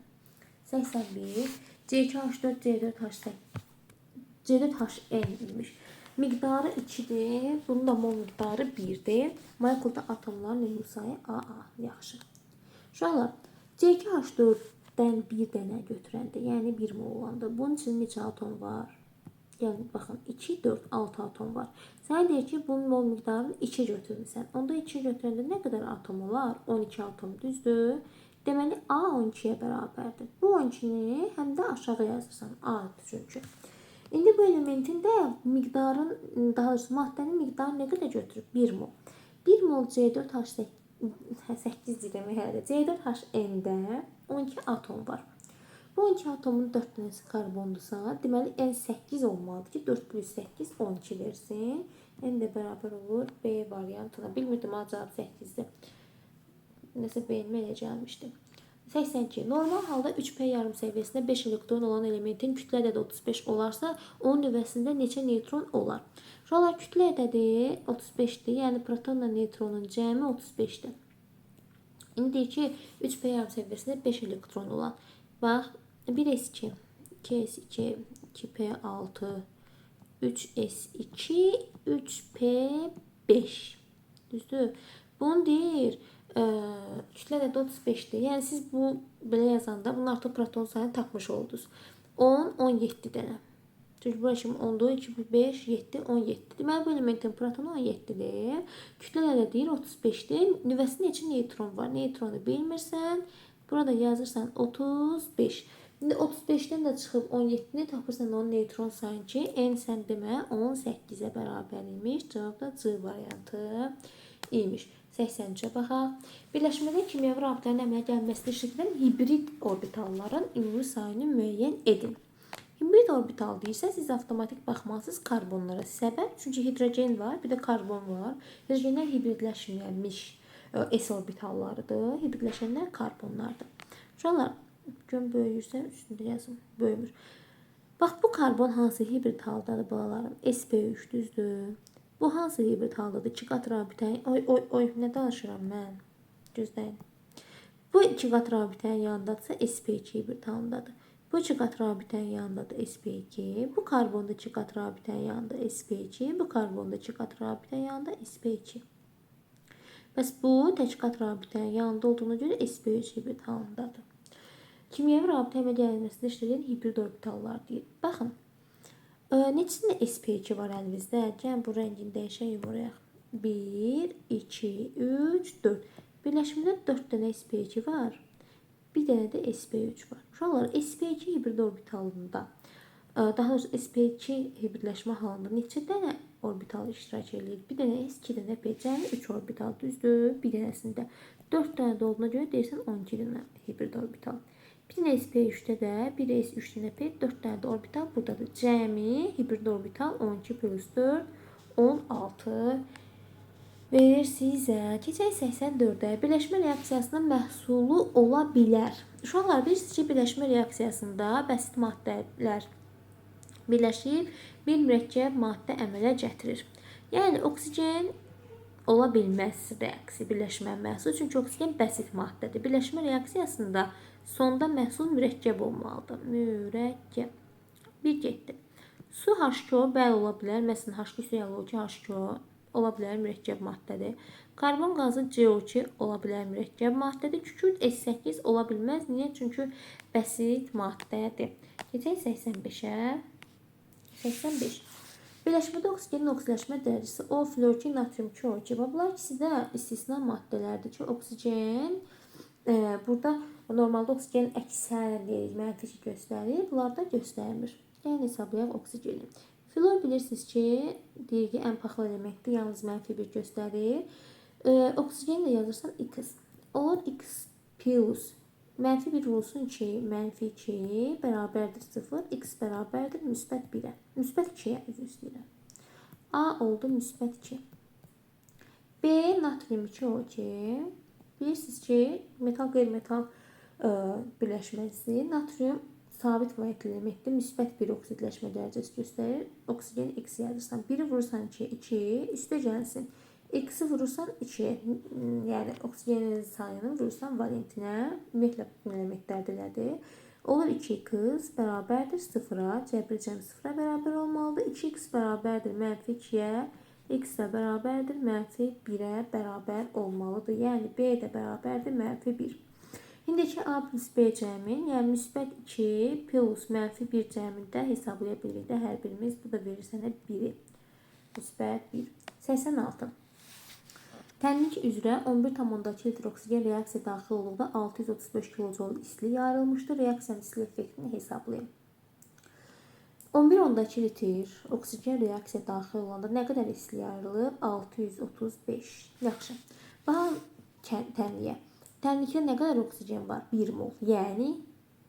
81. C2H4, C4H8. C4HN imiş. Miqdarı 2'dir. Bunun da mol miqdarı 1'dir. Molekulda atomların ümumi sayı AA. Yaxşı. Uşaqlar, C2H4-dən bir dənə götürəndə, yəni 1 mol olanda, bunun için neçə atom var? Yəni, baxın, 2, 4, 6 atom var. Sənə deyir ki, bunun mol miqdarını 2 götürmüsən. Onda 2 götürəndə nə qədər atom olar? 12 atom, düzdür? Deməli, A 12'yə bərabərdir. Bu 12'ni həm də aşağı yazırsan, A çünki. İndi bu elementin də miqdarın, daha doğrusu maddənin miqdarı nə qədər götürüb? 1 mol. 1 mol C4H8 demək hələ. C4HN-də 12 atom var. Bu 12 atomun 4 dənəsi karbondursa, deməli N8 olmalıdır ki, 4 plus 8 12 versin. N də bərabər olur B variantına. Bilmirdim, cavab 8-dir. Nəsə beynimə elə gəlmişdi. 82. Normal halda 3p yarım səviyyəsində 5 elektron olan elementin kütlə ədədi 35 olarsa, onun nüvəsində neçə neytron olar? Şuralar kütlə ədədi 35'dir. Yəni protonla neytronun cəmi 35'dir. İndi deyir ki, 3p yarım səviyyəsində 5 elektron olan. Bax, 1s2, 2s2, 2p6, 3s2, 3p5. Düzdür? Bunu deyir, kütlə ədədi 35'dir. Yəni siz bu belə yazanda bunun artıq proton sayını tapmış oldunuz. 10, 17 dənə. Çünki burası şimdi 10'dur, 2, 5, 7, 17. Deməli bu elementin protonu 17'dir. Kütlə ədədi deyir 35'dir. Nüvəsində neçə neytron var? Neytronu bilmirsən. Burada yazırsan 35. İndi 35'dən də çıxıb 17'ni tapırsan onun neytron sayını ki, n sən demə 18'ə bərabər imiş. Cavab da C variantı imiş. 83'ə baxaq. Birləşmədə kimyəvi rabitələrin əmələ gəlməsini şəkildən hibrid orbitalların ümumi sayını müəyyən edin. Hibrid orbital deyirsə, siz avtomatik baxmalısınız karbonlara. Səbəb, çünki hidrogen var, bir də karbon var. Hidrogenlər hibridləşməyənmiş S orbitallarıdır. Hibridləşənlər karbonlardır. Uşaqlar, gün böyüyürsə üstündə yazın, böyümür. Bax, bu karbon hansı hibrid haldadır balalarım? SP3 düzdür. Bu hansı hibrid haldadır? 2 qat rabitənin, oy, nə danışıram mən? Gözləyin. Bu 2 qat rabitənin yanındadırsa SP2 hibrid halındadır. Bu 2 qat rabitənin yanındadır SP2. Bu karbonda 2 qat rabitənin yanında SP2. Bu karbonda 2 qat rabitənin yanında SP2. Bəs bu tək qat rabitənin yanında olduğuna görə SP3 hibrid halındadır. Kimyəvi rabitə əmələ gəlməsində işləyən hibrid orbitallar deyir. Baxın, neçəsində SP2 var əlimizdə? Gəlin bu rəngini dəyişək oraya. 1, 2, 3, 4. Birləşmədə 4 dənə SP2 var. Bir dənə də SP3 var. Uşaqlar, SP2 hibrid orbitalında, daha doğrusu SP2 hibridləşmə halında neçə dənə orbital iştirak edir? Bir dənə S, 2 dənə P, cəmi 3 orbital düzdür. Bir dənəsində 4 dənə də olduğuna görə deyirsən 12 dənə hibrid orbital. Bir dənə SP3'də də 1 S, 3 dənə P, 4 dənə də orbital buradadır. Cəmi hibrid orbital 12 plus 4, 16 verir sizə. Keçək 84'ə. Birləşmə reaksiyasının məhsulu ola bilər. Uşaqlar, bilirsiniz ki, birləşmə reaksiyasında bəsit maddələr birləşib bir mürəkkəb maddə əmələ gətirir. Yəni, oksigen ola bilməz birləşmə məhsulu. Çünki oksigen bəsit maddədir. Birləşmə reaksiyasında sonda məhsul mürəkkəb olmalıdır. Mürəkkəb. Bir getdi. Su H2O bəli ola bilər. Məsələn, H2 suyalı H2O ola bilər mürəkkəb maddədir. Karbon qazı CO2 ola bilər mürəkkəb maddədir. Kükürt S8 ola bilməz. Niyə? Çünki bəsit maddədir. Keçək 85'ə. 85. Birləşmədə oksigenin oksidaşma dərəcəsi O, fluorkin, natrium, K2. Bunlar ikisi də istisna maddələrdir ki, oksigen burada normalda oksigen əksər mənfi göstərir. Bunlar da göstərmir. Yəni hesablayaq oksigeni. Fluor bilirsiniz ki, deyir ki, ən paxıl elementdir, yalnız mənfi 1 göstərir. Oksigenlə yazırsan X. Olur X plus mənfi 1 olsun 2, mənfi 2 bərabərdir 0, X bərabərdir müsbət 1'ə. Müsbət 2'yə üzr istəyirəm. A oldu müsbət 2. B natrium 2O2. Bilirsiniz ki, metal qeyri-metal birləşməsi natrium sabit valentli elementdir. Müsbət bir oksidləşmə dərəcəsi göstərir. Oksigen X yazırsan. 1-i vurursan 2'ye 2, üstə gəlsin. X'i vurursan 2'ye, yəni oksigenin sayını vurursan valentinə, ümumiyyətlə elementlərdir. Olur 2x bərabərdir 0'a, cəbri cəm 0'a bərabər olmalıdır. 2x bərabərdir mənfi 2'yə, x də bərabərdir mənfi 1'ə bərabər olmalıdır. Yəni b də bərabərdir mənfi 1. İndiki A plus B cəmin, yəni müsbət 2 plus mənfi 1 cəmində hesablaya bilirik də hər birimiz. Bu da verir sənə 1'i. Müsbət 1. 86. Tənlik üzrə 11,2 litr oksigen reaksiya daxil olduqda 635 kilojol istilik ayrılmışdır. Reaksiyanın istilik effektini hesablayın. 11,2 litr oksigen reaksiya daxil olanda nə qədər istilik ayrılıb? 635. Yaxşı. Baxın tənliyə. Tənlikdə nə qədər oksigen var? 1 mol. Yəni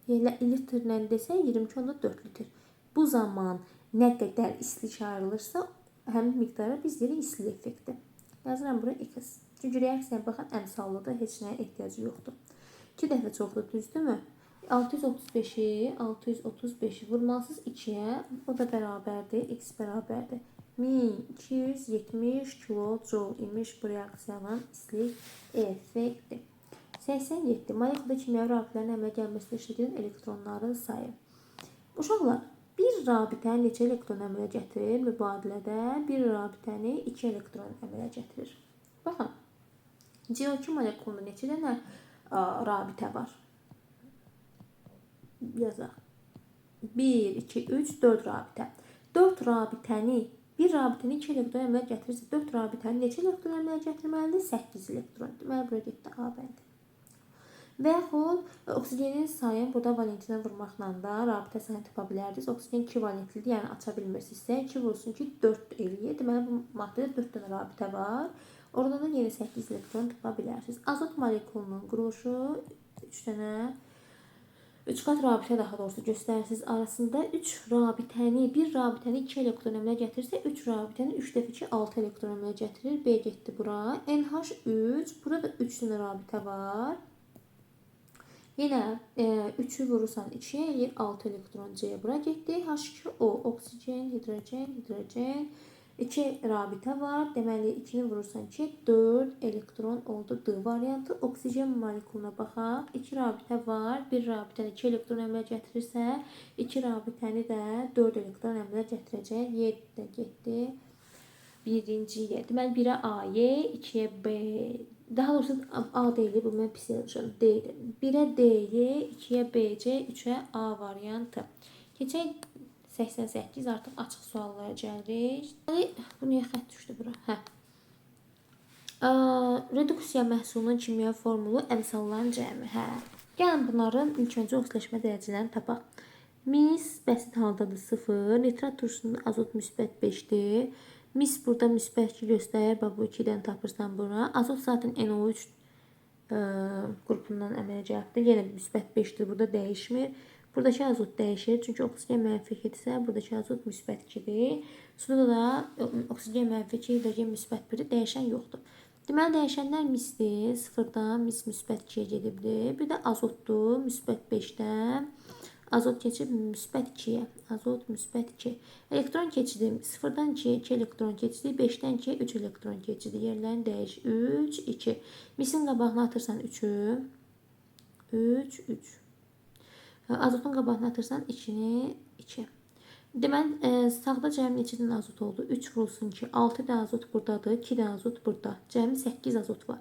litrlə desək 22,4 litr. Bu zaman nə qədər istilik ayrılırsa, həmin miqdara biz deyirik istilik effekti. Yazıram bura x. Çünki reaksiyaya baxın əmsallıdır, heç nəyə ehtiyacı yoxdur. 2 dəfə çoxdur, düzdürmü? 635'i vurmalısınız 2'ye. O da bərabərdir, x bərabərdir 1270 kilojol imiş bu reaksiyanın istilik effekti. 87. Molekulda kimyəvi rabitələrin əmələ gəlməsində işlədilən elektronların sayı. Uşaqlar, bir rabitəni neçə elektron əmələ gətirir? Mübadilədə bir rabitəni 2 elektron əmələ gətirir. Baxın, CO2 molekulunda neçə dənə rabitə var? Yazaq. 1, 2, 3, 4 rabitə. 4 rabitəni, bir rabitəni 2 elektron əmələ gətirirsə, 4 rabitəni neçə elektron əmələ gətirməlidir? 8 elektron. Deməli, bura getdi A bəndi. Və yaxud oksigenin sayını burada valentinə vurmaqla da rabitə sayını tapa bilərdiniz. Oksigen 2 valentlidir, yəni aça bilmirsinizsə 2 vursun ki 4 eləyir. Deməli, bu maddədə 4 dənə rabitə var. Oradan da yeni 8 elektron tapa bilərsiniz. Azot molekulunun quruluşu 3 dənə 3 qat rabitə daha doğrusu göstərirsiniz. Arasında 3 rabitəni, bir rabitəni 2 elektron əmələ gətirirsə, 3 rabitəni 3 dəfə 2 6 elektron əmələ gətirir. B getdi bura. NH3, burada 3 dənə rabitə var. Yenə 3'ü vurursan 2'ye eləyir 6 elektron C bura getdi. H2O, oksigen, hidrogen, hidrogen. 2 rabitə var. Deməli 2'ni vurursan 2, 4 elektron oldu D variantı. Oksigen molekuluna baxaq. 2 rabitə var. Bir rabitəni 2 elektron əmələ gətirirsə, 2 rabitəni də 4 elektron əmələ gətirəcək. 7 də getdi. Birinci yer. Deməli 1'ə A-Y, 2'yə B. Daha doğrusu A deyilir, bu mən pis yazmışam. D-dir. 1'ə D-Y, 2'yə B-C, 3'ə A variantı. Keçək 88 artıq açıq suallara gəlirik. Bu niyə xətt düşdü bura? Hə. Reduksiya məhsulunun kimyəvi formulu əmsalların cəmi. Hə. Gəlin bunların ilk öncə oksidaşma dərəcələrini tapaq. Mis bəsit haldadır 0, nitrat turşusunda azot müsbət 5'dir. Mis burada müsbət 2 göstərir. Bu 2'dən tapırsan bura. Azot zaten NO3 qrupundan əmələ gəlibdir. Yenə müsbət 5'dir. Burada dəyişmir. Buradakı azot dəyişir. Çünki oksigen mənfi 2'dirsə, buradakı azot müsbət 2'dir. Suda da oksigen mənfi 2, hidrogen müsbət 1'dir. Dəyişən yoxdur. Deməli, dəyişənlər misdir. 0'dan mis müsbət 2'yə gedibdir. Bir də azotdur. Müsbət 5'dən. Azot keçib müsbət 2'yə. Azot müsbət 2. Elektron keçidi 0'dan 2'yə 2 elektron keçidi. 5'dən 2'yə 3 elektron keçidi. Yerlərini dəyiş. 3, 2. Misin qabağına atırsan 3'ü. 3, 3. Azotun qabağına atırsan 2'ni 2. Deməli, sağda cəmi neçə dənə azot oldu? 3 vurulsun ki, 6 dənə azot buradadır, 2 dənə azot burada. Cəmi 8 azot var.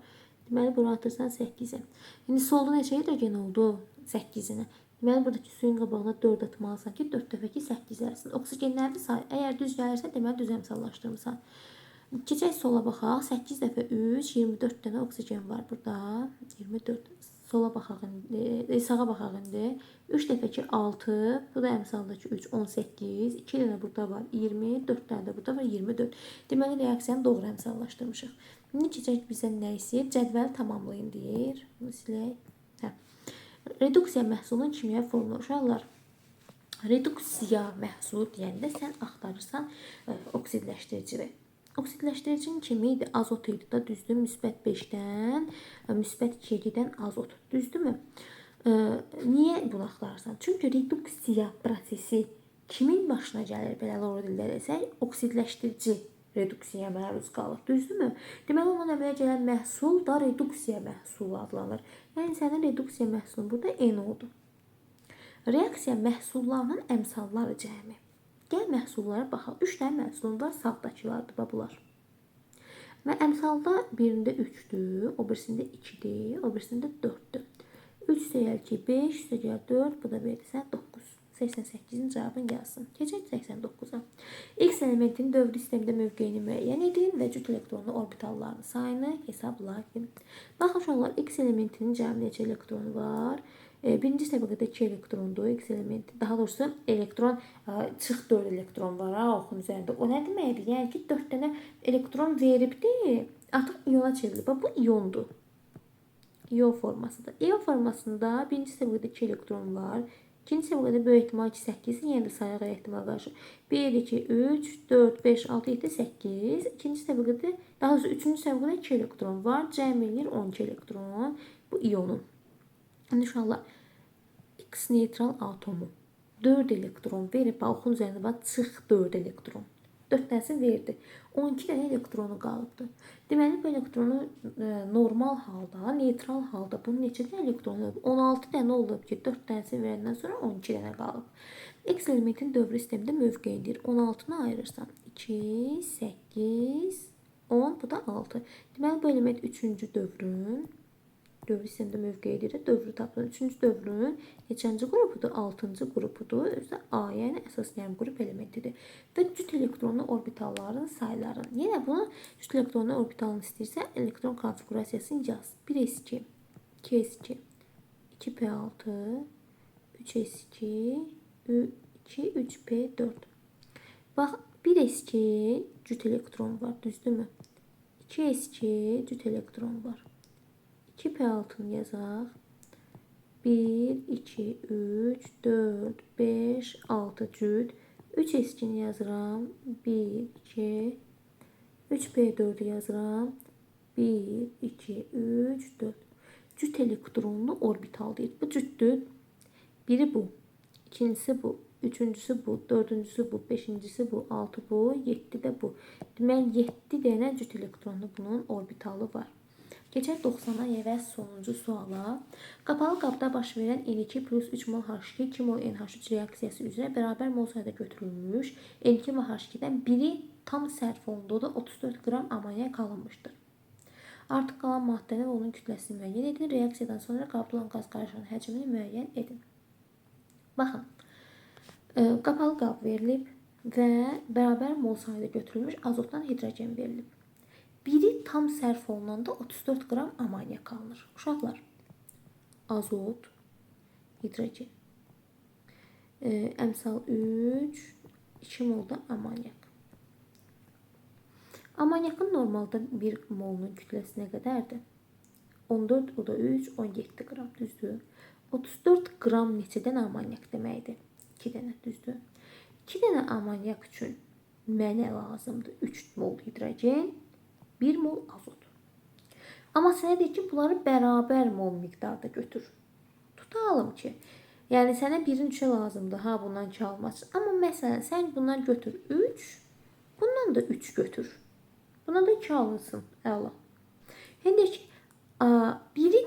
Deməli, bura atırsan 8'i. İndi solda neçə hidrogen oldu? 8'ini. Deməli, buradakı suyun qabağına 4 atmalısan ki, 4 dəfə ki 8 gəlsin. Oksigenlərin sayı əgər düz gəlirsə, deməli düz əmsallaşdırmısan. Keçək sola baxaq. 8 dəfə 3, 24 dənə oksigen var burada. 24. Sola baxaq indi. Sağa baxaq indi. 3 dəfə ki 6, bu da əmsaldakı 3, 18. 2 dənə burada var, 20. 4 dənə də burada var, 24. Deməli, reaksiyanı doğru əmsallaşdırmışıq. İndi keçək bizə nə istəyir? Cədvəli tamamlayın deyir. Bunu silək. Hə. Reduksiya məhsulunun kimyəvi formulu. Uşaqlar, reduksiya məhsulu deyəndə sən axtarırsan oksidləşdiricidir. Oksidləşdiricinin kimi idi? Azot idi da, düzdür? Müsbət 5'dən müsbət 2'yə gedən azot. Düzdürmü? Niyə bunu axtarırsan? Çünki reduksiya prosesi kimin başına gəlir belə lor dildə desək, oksidləşdirici reduksiyaya məruz qalır. Düzdürmü? Deməli, ondan əmələ gələn məhsul da reduksiya məhsulu adlanır. Yəni, sənin reduksiya məhsulun burada NO-dur. Reaksiya məhsullarının əmsalları cəmi. Gəl məhsullara baxaq. 3 dənə məhsulun var, sağdakılardır bunlar. Və əmsalda birində 3-dür, o birisində 2-dir, o birisində 4-dür. 3 üstəgəl 2, 5 üstəgəl 4, bu da verir sən 9. 88-in cavabını yazsın. Keçək 89-a. X elementinin dövrü sistemdə mövqeyini müəyyən edin və cüt elektronlu orbitallarının sayını hesablayın. Baxın uşaqlar, X elementinin cəmi neçə elektronu var? Birinci təbəqədə 2 elektrondur X elementi. Daha doğrusu elektron çıx 4 elektron var oxun üzərində. O nə deməkdir? Yəni ki 4 dənə elektron veribdir. Artıq iyona çevrilib. Bu iyondur. İyon formasıdır. İyon formasında birinci təbəqədə 2 elektron var. İkinci təbəqədə böyük ehtimal ki 8, yenə də sayıq ehtimal qarşı. 1, 2, 3, 4, 5, 6, 7, 8. İkinci təbəqədə, daha doğrusu üçüncü təbəqədə 2 elektron var. Cəmi eləyir 12 elektron. Bu iyonun. Yəni uşaqlar, X neytral atomu 4 elektron verib, oxun üzərində var, çıx 4 elektron. 4 dənəsi verdi. 12 dənə elektronu qalıbdır. Deməli, bu elektronu normal halda, neytral halda bunun neçə dənə elektronu olub? 16 dənə olub ki, 4 dənəsi verəndən sonra 12 dənə qalıb. X elementin dövrü sistemdə mövqeyidir. 16-nı ayırırsan. 2, 8, 10, bu da 6. Deməli, bu element 3-cü dövrün dövrü sistemdə mövqeyidir. Dövrü tapılır. 3-cü dövrün neçənci qrupudur? 6-cı qrupudur. Özü də A, yəni əsas yarım qrup elementidir. Və cüt elektronlu orbitalların saylarını. Yenə bunu cüt elektronlu orbitalını istəyirsə, elektron konfigurasiyasını yaz. 1s2, 2s2, 2p6, 3s2, 2, 3p4. Bax, 1s2 cüt elektron var, düzdürmü? 2s2 cüt elektron var. 2p6'nı yazaq. 1, 2, 3, 4, 5, 6 cüt. 3 s2'ni yazıram. 1, 2, 3p4'ü yazıram. 1, 2, 3, 4. Cüt elektronlu orbital deyil. Bu cütdür. Biri bu. İkincisi bu. Üçüncüsü bu. Dördüncüsü bu. Beşincisi bu. 6 bu. 7 de bu. Deməli 7 dənə cüt elektronlu bunun orbitalı var. Geçək 90-a və sonuncu suala. Qapalı qabda baş verən N2 plus 3 mol H2, 2 mol NH3 reaksiyası üzrə bərabər mol sayda götürülmüş N2 və H2-dən biri tam sərf olunduğunda 34 qram amonyak alınmışdır. Artıq qalan maddəni və onun kütləsini müəyyən edin. Reaksiyadan sonra qabda olan qaz qarışığının həcmini müəyyən edin. Baxın, qapalı qab verilib və bərabər mol sayda götürülmüş azotdan hidrogen verilib. Biri tam sərf olunanda 34 qram amonyak alınır. Uşaqlar, azot, hidrogen, əmsal 3, 2 mol da amonyak. Amonyakın normalda 1 molunun kütləsi nə qədərdir? 14, o da 3, 17 qram, düzdür. 34 qram neçədən amonyak deməkdir? 2 dənə, düzdür. 2 dənə amonyak üçün mənə lazımdır 3 mol hidrogen, 1 mol azot. Amma sənə deyir ki, bunları bərabər mol miqdarda götür. Tutalım ki, yəni sənə birin 3'e lazımdır, ha bundan 2 almazsın. Amma məsələn, sən bundan götür 3, bundan da 3 götür. Buna da 2 alınsın, əla. Yəni deyir ki, biri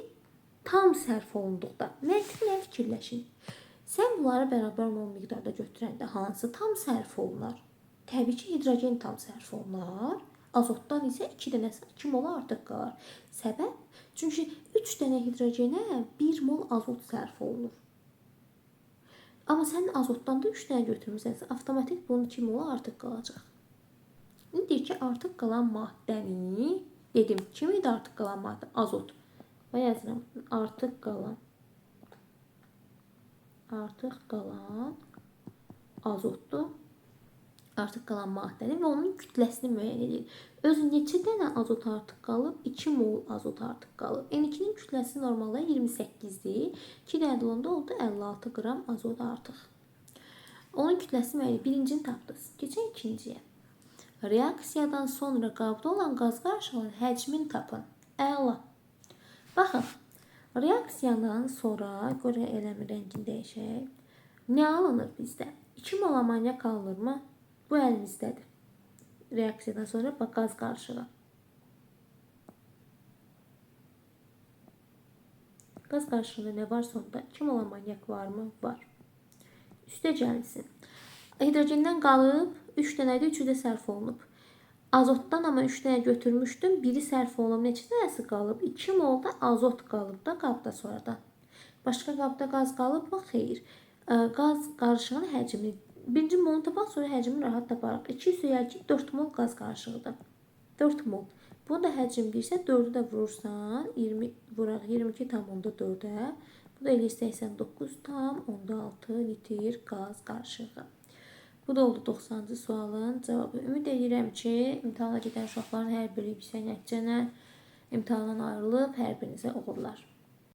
tam sərf olunduqda, məntiqlə fikirləşin. Sən bunları bərabər mol miqdarda götürəndə hansı tam sərf olunar? Təbii ki, hidrogen tam sərf olunar. Azotdan isə 2 dənəsi 2 mola artıq qalar. Səbəb? Çünki 3 dənə hidrogenə 1 mol azot sərf olunur. Amma sənin azotdan da 3 dənə götürmüsənsə, avtomatik bunun 2 mola artıq qalacaq. İndi deyir ki, artıq qalan maddəni, dedim, kim idi artıq qalan maddə? Azot. Və yazıram, artıq qalan azotdur. Artıq qalan maddəni və onun kütləsini müəyyən edir. Özü neçə dənə azot artıq qalıb? 2 mol azot artıq qalıb. N2'nin kütləsi normalda 28'dir. 2 dənə dolanda oldu 56 qram azot artıq. Onun kütləsi müəyyən edir. Birincini tapdınız. Keçək ikinciyə. Reaksiyadan sonra qabda olan qaz qarışığının həcmini tapın. Əla. Baxın. Reaksiyadan sonra görə eləmi rəngini dəyişək. Nə alınır bizdə? 2 mol amonyak alınırmı? Bu əlimizdədir. Reaksiyadan sonra bax qaz qarışığı. Qaz qarışığında nə var sonda? 2 mol amonyak varmı? Var. Üstə gəlsin. Hidrogendən qalıb 3 dənədir, 3-ü də sərf olunub. Azotdan ama 3 dənə götürmüşdüm. Biri sərf olunub. Neçə dənəsi qalıb? 2 mol da azot qalıb da qabda sonradan. Başqa qabda qaz qalıb mı? Xeyr. Qaz qarışığının həcmi. Birinci molunu tapaq, sonra həcmini rahat taparıq. 2 üstəgəl ki 4 mol qaz qarışığıdır. 4 mol. Bunu da həcm deyirsə 4-ü də vurursan, 20 vuraq 22,4-ə. Bu da eləyir 89,6 litr qaz qarışığı. Bu da oldu 90-cı sualın cavabı. Ümid edirəm ki, imtahana gedən uşaqların hər biri yüksək nəticə ilə imtahandan ayrılıb, hər birinizə uğurlar.